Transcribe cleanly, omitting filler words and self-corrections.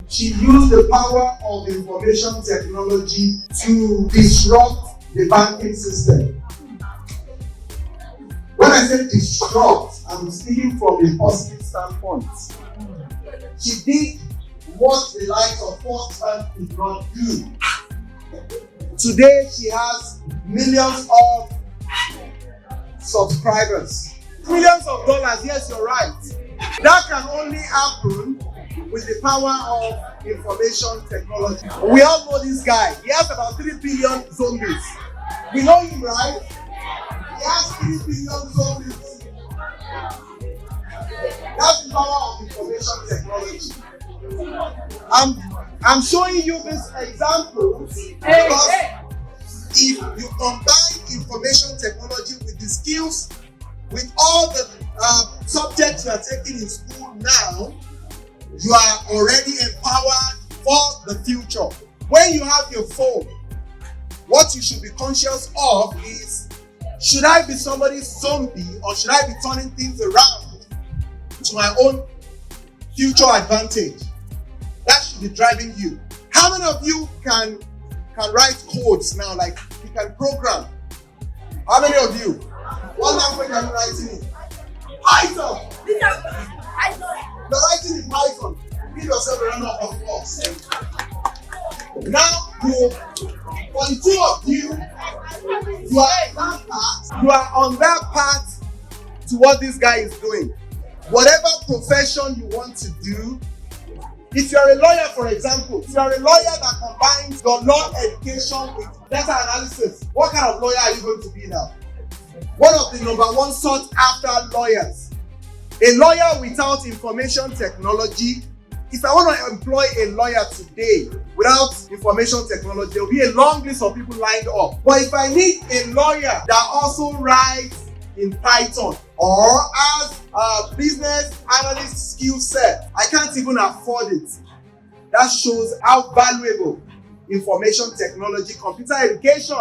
She used the power of information technology to disrupt the banking system. When I say disrupt, I'm speaking from a positive standpoint. She did what the likes of Fourth Bank could not do. Today, she has millions of subscribers. Millions of dollars, yes, you're right. That can only happen with the power of information technology. We all know this guy. He has about 3 billion zombies. We know him, right? He has 3 billion zombies. That's the power of information technology. I'm showing you this example because if you combine information technology with the skills, with all the subjects you are taking in school now, you are already empowered for the future. When you have your phone, what you should be conscious of is, should I be somebody's zombie or should I be turning things around to my own future advantage? That should be driving you. How many of you can write codes now, like you can program? How many of you? What language are you writing in? Python! You're writing in Python. Give yourself a round of applause. Now, for the two of you, you are on that path to what this guy is doing. Whatever profession you want to do, if you're a lawyer, for example, if you're a lawyer that combines your law education with data analysis, what kind of lawyer are you going to be now? One of the number one sought after lawyers. A lawyer without information technology. If I want to employ a lawyer today without information technology, there will be a long list of people lined up. But if I need a lawyer that also writes in Python or has a business analyst skill set, I can't even afford it. That shows how valuable information technology, computer education